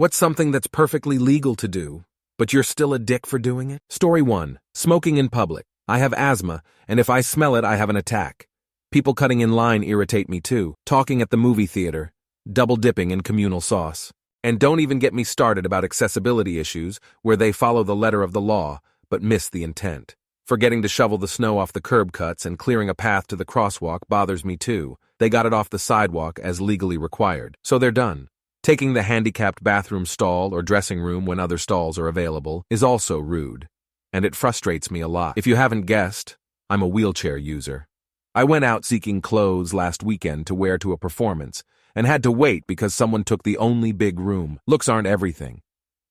What's something that's perfectly legal to do, but you're still a dick for doing it? Story 1. Smoking in public. I have asthma, and if I smell it, I have an attack. People cutting in line irritate me too. Talking at the movie theater. Double dipping in communal sauce. And don't even get me started about accessibility issues, where they follow the letter of the law, but miss the intent. Forgetting to shovel the snow off the curb cuts and clearing a path to the crosswalk bothers me too. They got it off the sidewalk as legally required, so they're done. Taking the handicapped bathroom stall or dressing room when other stalls are available is also rude, and it frustrates me a lot. If you haven't guessed, I'm a wheelchair user. I went out seeking clothes last weekend to wear to a performance, and had to wait because someone took the only big room. Looks aren't everything,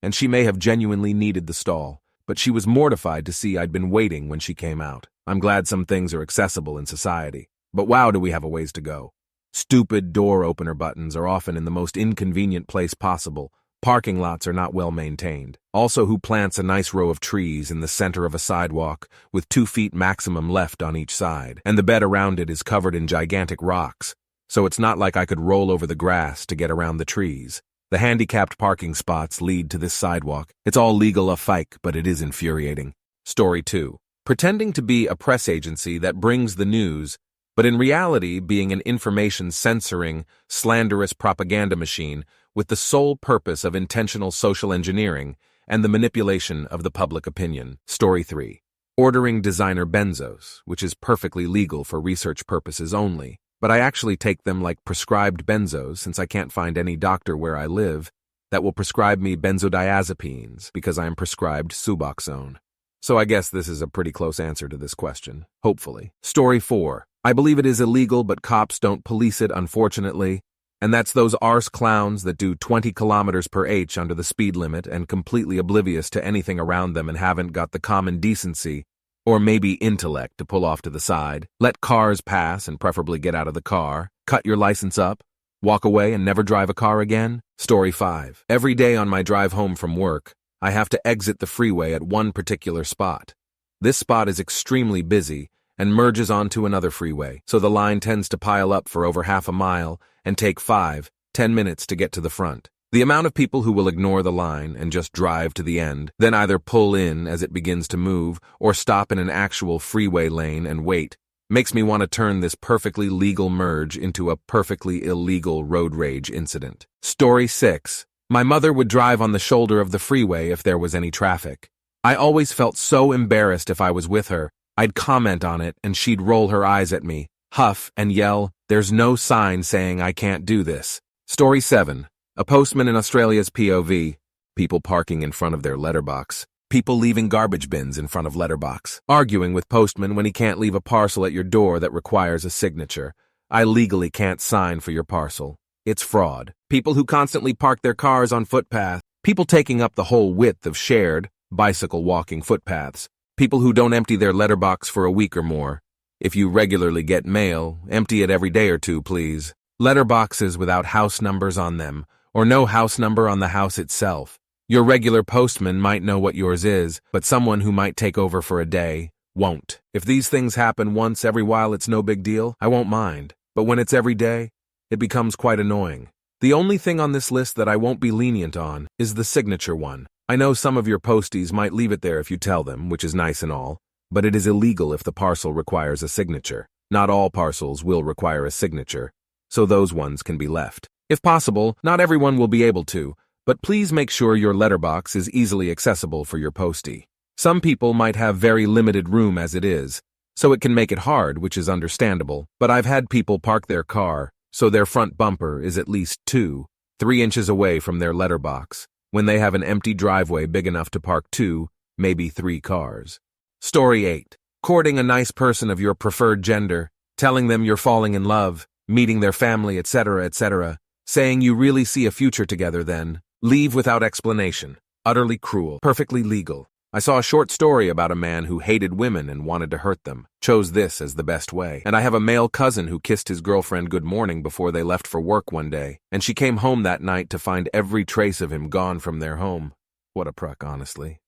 and she may have genuinely needed the stall, but she was mortified to see I'd been waiting when she came out. I'm glad some things are accessible in society, but wow, do we have a ways to go. Stupid door opener buttons are often in the most inconvenient place possible. Parking lots are not well maintained. Also, who plants a nice row of trees in the center of a sidewalk with 2 feet maximum left on each side, and the bed around it is covered in gigantic rocks, so it's not like I could roll over the grass to get around the trees. The handicapped parking spots lead to this sidewalk. It's all legal a fike, but it is infuriating. Story 2. Pretending to be a press agency that brings the news, but in reality being an information censoring, slanderous propaganda machine with the sole purpose of intentional social engineering and the manipulation of the public opinion. Story 3. Ordering designer benzos, which is perfectly legal for research purposes only, but I actually take them like prescribed benzos since I can't find any doctor where I live that will prescribe me benzodiazepines because I am prescribed Suboxone. So I guess this is a pretty close answer to this question, hopefully. Story 4. I believe it is illegal, but cops don't police it, unfortunately, and that's those arse clowns that do 20 kilometers per h under the speed limit and completely oblivious to anything around them and haven't got the common decency or maybe intellect to pull off to the side, let cars pass and preferably get out of the car, cut your license up, walk away and never drive a car again. Story 5. Every day on my drive home from work, I have to exit the freeway at one particular spot. This spot is extremely busy and merges onto another freeway, so the line tends to pile up for over half a mile and take 5-10 minutes to get to the front. The amount of people who will ignore the line and just drive to the end, then either pull in as it begins to move or stop in an actual freeway lane and wait, makes me want to turn this perfectly legal merge into a perfectly illegal road rage incident. Story 6. My mother would drive on the shoulder of the freeway if there was any traffic. I always felt so embarrassed if I was with her. I'd comment on it and she'd roll her eyes at me, huff, and yell, "There's no sign saying I can't do this." Story 7. A postman in Australia's POV. People parking in front of their letterbox. People leaving garbage bins in front of letterbox. Arguing with postman when he can't leave a parcel at your door that requires a signature. I legally can't sign for your parcel. It's fraud. People who constantly park their cars on footpath. People taking up the whole width of shared, bicycle walking footpaths. People who don't empty their letterbox for a week or more. If you regularly get mail, empty it every day or two, please. Letterboxes without house numbers on them, or no house number on the house itself. Your regular postman might know what yours is, but someone who might take over for a day won't. If these things happen once every while, it's no big deal. I won't mind. But when it's every day, it becomes quite annoying. The only thing on this list that I won't be lenient on is the signature one. I know some of your posties might leave it there if you tell them, which is nice and all, but it is illegal if the parcel requires a signature. Not all parcels will require a signature, so those ones can be left. If possible, not everyone will be able to, but please make sure your letterbox is easily accessible for your postie. Some people might have very limited room as it is, so it can make it hard, which is understandable, but I've had people park their car, so their front bumper is at least 2-3 inches away from their letterbox, when they have an empty driveway big enough to park 2, maybe 3 cars. Story 8. Courting a nice person of your preferred gender, telling them you're falling in love, meeting their family, etc., etc., saying you really see a future together, then leave without explanation. Utterly cruel. Perfectly legal. I saw a short story about a man who hated women and wanted to hurt them, chose this as the best way. And I have a male cousin who kissed his girlfriend good morning before they left for work one day, and she came home that night to find every trace of him gone from their home. What a pruck, honestly.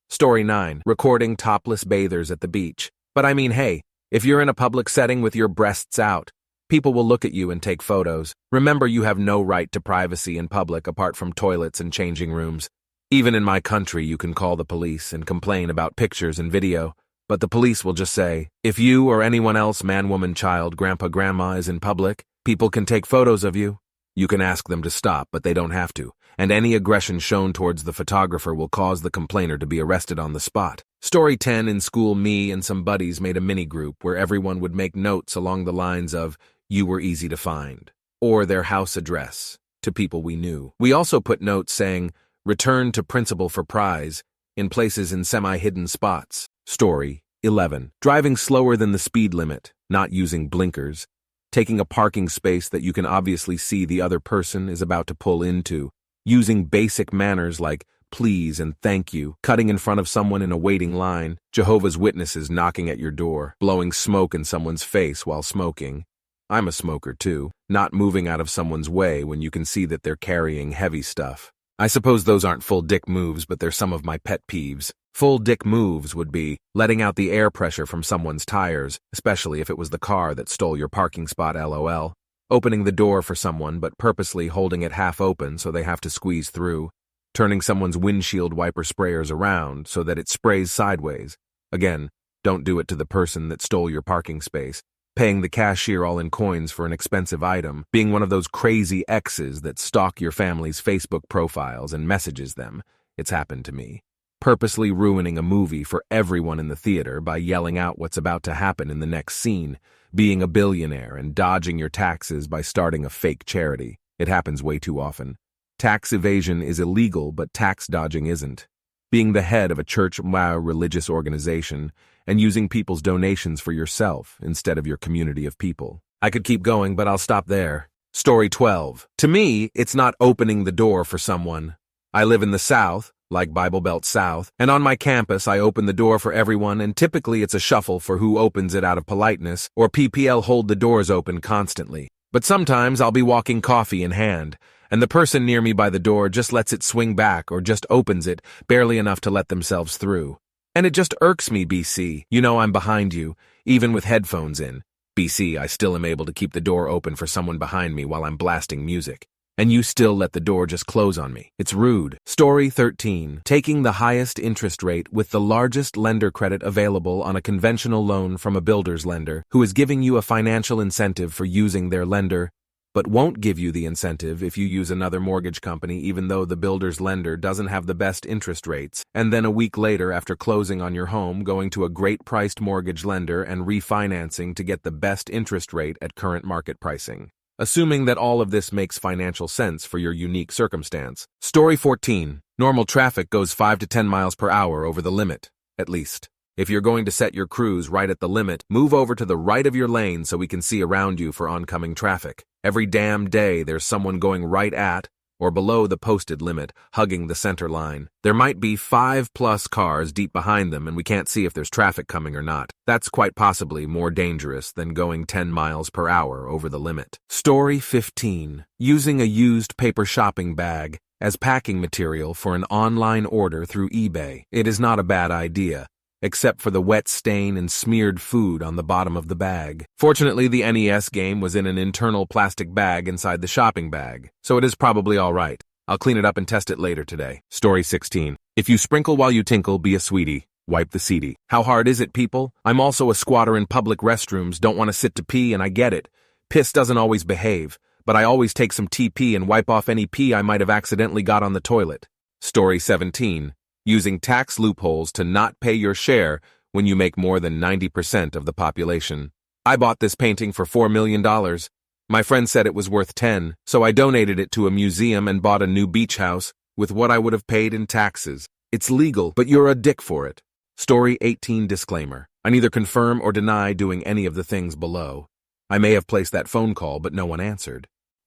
Story 9. Recording topless bathers at the beach. But I mean, hey, if you're in a public setting with your breasts out, People will look at you and take photos. Remember, you have no right to privacy in public apart from toilets and changing rooms. Even in my country, you can call the police and complain about pictures and video, but the police will just say, if you or anyone else, man, woman, child, grandpa, grandma, is in public, people can take photos of you. You can ask them to stop, but they don't have to, and any aggression shown towards the photographer will cause the complainer to be arrested on the spot. Story 10. In school, me and some buddies made a mini-group where everyone would make notes along the lines of, you were easy to find, or their house address, to people we knew. We also put notes saying, return to principal for prize, in places in semi-hidden spots. Story 11. Driving slower than the speed limit, not using blinkers, taking a parking space that you can obviously see the other person is about to pull into, using basic manners like please and thank you, cutting in front of someone in a waiting line, Jehovah's Witnesses knocking at your door, blowing smoke in someone's face while smoking. I'm a smoker too, not moving out of someone's way when you can see that they're carrying heavy stuff. I suppose those aren't full dick moves, but they're some of my pet peeves. Full dick moves would be letting out the air pressure from someone's tires, especially if it was the car that stole your parking spot, LOL. Opening the door for someone but purposely holding it half open so they have to squeeze through. Turning someone's windshield wiper sprayers around so that it sprays sideways. Again, don't do it to the person that stole your parking space. Paying the cashier all in coins for an expensive item, being one of those crazy exes that stalk your family's Facebook profiles and messages them. It's happened to me. Purposely ruining a movie for everyone in the theater by yelling out what's about to happen in the next scene. Being a billionaire and dodging your taxes by starting a fake charity. It happens way too often. Tax evasion is illegal, but tax dodging isn't. Being the head of a church religious organization and using people's donations for yourself instead of your community of people. I could keep going, but I'll stop there. Story 12. To me, it's not opening the door for someone. I live in the South, like Bible Belt South, and on my campus I open the door for everyone, and typically it's a shuffle for who opens it out of politeness, or PPL hold the doors open constantly. But sometimes I'll be walking coffee in hand, and the person near me by the door just lets it swing back or just opens it barely enough to let themselves through. And it just irks me, BC. You know I'm behind you, even with headphones in. BC, I still am able to keep the door open for someone behind me while I'm blasting music. And you still let the door just close on me. It's rude. Story 13. Taking the highest interest rate with the largest lender credit available on a conventional loan from a builder's lender, who is giving you a financial incentive for using their lender, but won't give you the incentive if you use another mortgage company even though the builder's lender doesn't have the best interest rates, and then a week later after closing on your home going to a great-priced mortgage lender and refinancing to get the best interest rate at current market pricing. Assuming that all of this makes financial sense for your unique circumstance. Story 14. Normal traffic goes 5 to 10 miles per hour over the limit, at least. If you're going to set your cruise right at the limit, move over to the right of your lane so we can see around you for oncoming traffic. Every damn day there's someone going right at or below the posted limit, hugging the center line. There might be 5+ cars deep behind them and we can't see if there's traffic coming or not. That's quite possibly more dangerous than going 10 miles per hour over the limit. Story 15. Using a used paper shopping bag as packing material for an online order through eBay. It is not a bad idea, except for the wet stain and smeared food on the bottom of the bag. Fortunately, the NES game was in an internal plastic bag inside the shopping bag, so it is probably all right. I'll clean it up and test it later today. Story 16. If you sprinkle while you tinkle, be a sweetie. Wipe the seedy. How hard is it, people? I'm also a squatter in public restrooms, don't want to sit to pee, and I get it. Piss doesn't always behave, but I always take some TP and wipe off any pee I might have accidentally got on the toilet. Story 17. Using tax loopholes to not pay your share when you make more than 90% of the population. I bought this painting for $4 million. My friend said it was worth 10, so I donated it to a museum and bought a new beach house with what I would have paid in taxes. It's legal, but you're a dick for it. Story 18. Disclaimer. I neither confirm or deny doing any of the things below. I may have placed that phone call, but no one answered.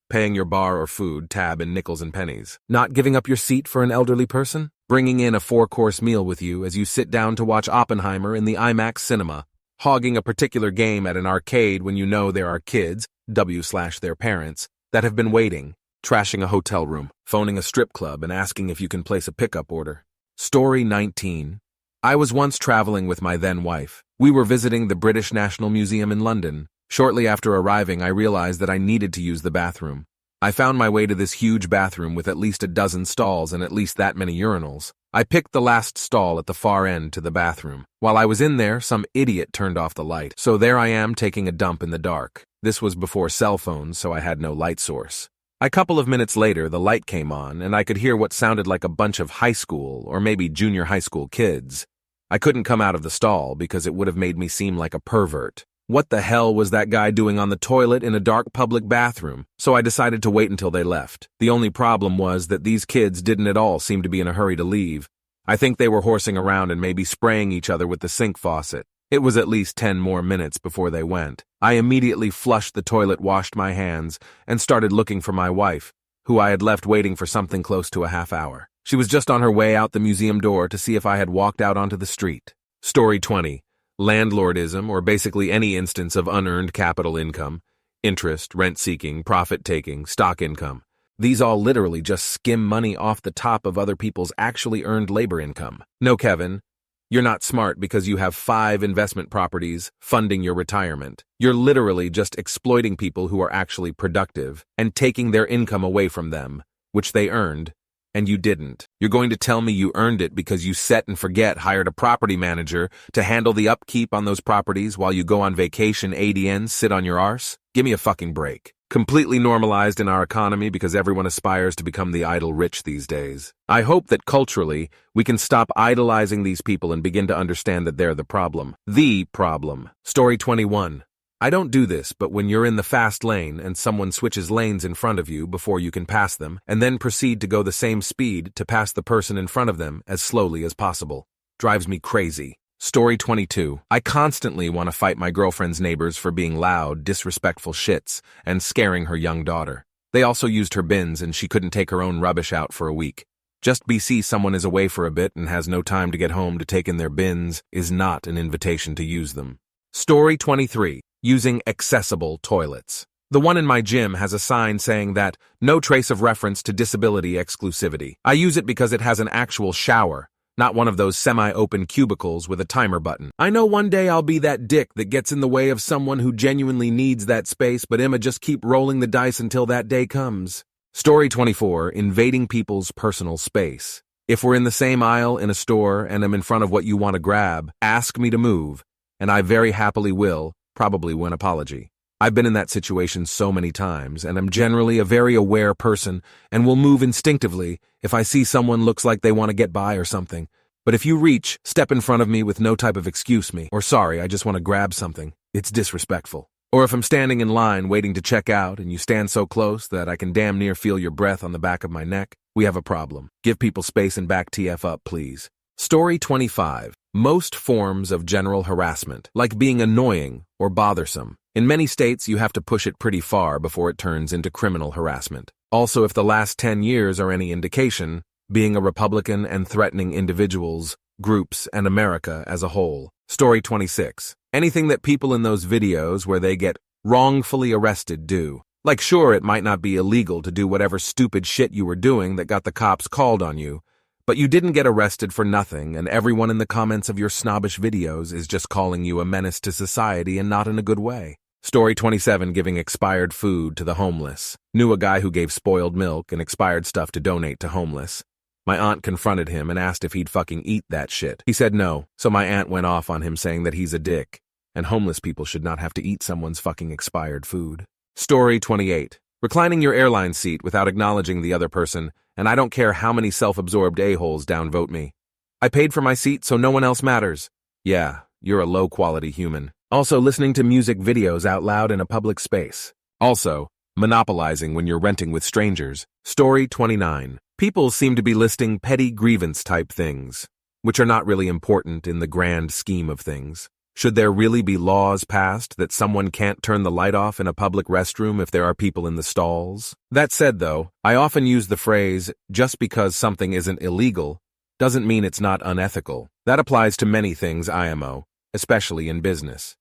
Paying your bar or food tab in nickels and pennies. Not giving up your seat for an elderly person. Bringing in a 4-course meal with you as you sit down to watch Oppenheimer in the IMAX cinema. Hogging a particular game at an arcade when you know there are kids, their parents, that have been waiting. Trashing a hotel room. Phoning a strip club and asking if you can place a pickup order. Story 19. I was once traveling with my then wife. We were visiting the British National Museum in London. Shortly after arriving, I realized that I needed to use the bathroom. I found my way to this huge bathroom with at least a dozen stalls and at least that many urinals. I picked the last stall at the far end to the bathroom. While I was in there, some idiot turned off the light, so there I am taking a dump in the dark. This was before cell phones, so I had no light source. A couple of minutes later, the light came on, and I could hear what sounded like a bunch of high school or maybe junior high school kids. I couldn't come out of the stall because it would have made me seem like a pervert. What the hell was that guy doing on the toilet in a dark public bathroom? So I decided to wait until they left. The only problem was that these kids didn't at all seem to be in a hurry to leave. I think they were horsing around and maybe spraying each other with the sink faucet. It was at least 10 more minutes before they went. I immediately flushed the toilet, washed my hands, and started looking for my wife, who I had left waiting for something close to a half hour. She was just on her way out the museum door to see if I had walked out onto the street. Story 20. Landlordism, or basically any instance of unearned capital income, interest, rent-seeking, profit-taking, stock income. These all literally just skim money off the top of other people's actually earned labor income. No, Kevin, you're not smart because you have 5 investment properties funding your retirement. You're literally just exploiting people who are actually productive and taking their income away from them, which they earned, and you didn't. You're going to tell me you earned it because you set and forget hired a property manager to handle the upkeep on those properties while you go on vacation ADN, sit on your arse? Give me a fucking break. Completely normalized in our economy because everyone aspires to become the idle rich these days. I hope that culturally, we can stop idolizing these people and begin to understand that they're the problem. The problem. Story 21. I don't do this, but when you're in the fast lane and someone switches lanes in front of you before you can pass them, and then proceed to go the same speed to pass the person in front of them as slowly as possible, drives me crazy. Story 22. I constantly want to fight my girlfriend's neighbors for being loud, disrespectful shits and scaring her young daughter. They also used her bins and she couldn't take her own rubbish out for a week. Just BC someone is away for a bit and has no time to get home to take in their bins is not an invitation to use them. Story 23. Using accessible toilets. The one in my gym has a sign saying that no trace of reference to disability exclusivity. I use it because it has an actual shower, not one of those semi-open cubicles with a timer button. I know one day I'll be that dick that gets in the way of someone who genuinely needs that space, but I'ma just keep rolling the dice until that day comes. Story 24. Invading people's personal space. If we're in the same aisle in a store and I'm in front of what you want to grab, ask me to move, and I very happily will, probably with an apology. I've been in that situation so many times, and I'm generally a very aware person and will move instinctively if I see someone looks like they want to get by or something. But if you reach, step in front of me with no type of excuse me, or sorry, I just want to grab something, it's disrespectful. Or if I'm standing in line waiting to check out and you stand so close that I can damn near feel your breath on the back of my neck, we have a problem. Give people space and back TF up, please. Story 25. Most forms of general harassment, like being annoying or bothersome. In many states, you have to push it pretty far before it turns into criminal harassment. Also, if the last 10 years are any indication, being a Republican and threatening individuals, groups, and America as a whole. Story 26. Anything that people in those videos where they get wrongfully arrested do. Like, sure, it might not be illegal to do whatever stupid shit you were doing that got the cops called on you, but you didn't get arrested for nothing, and everyone in the comments of your snobbish videos is just calling you a menace to society and not in a good way. Story 27. Giving expired food to the homeless. Knew a guy who gave spoiled milk and expired stuff to donate to homeless. My aunt confronted him and asked if he'd fucking eat that shit. He said no, so my aunt went off on him saying that he's a dick, and homeless people should not have to eat someone's fucking expired food. Story 28. Reclining your airline seat without acknowledging the other person, and I don't care how many self-absorbed a-holes downvote me. I paid for my seat, so no one else matters. Yeah, you're a low-quality human. Also, listening to music videos out loud in a public space. Also, monopolizing when you're renting with strangers. Story 29. People seem to be listing petty grievance-type things, which are not really important in the grand scheme of things. Should there really be laws passed that someone can't turn the light off in a public restroom if there are people in the stalls? That said, though, I often use the phrase, just because something isn't illegal, doesn't mean it's not unethical. That applies to many things, IMO, especially in business.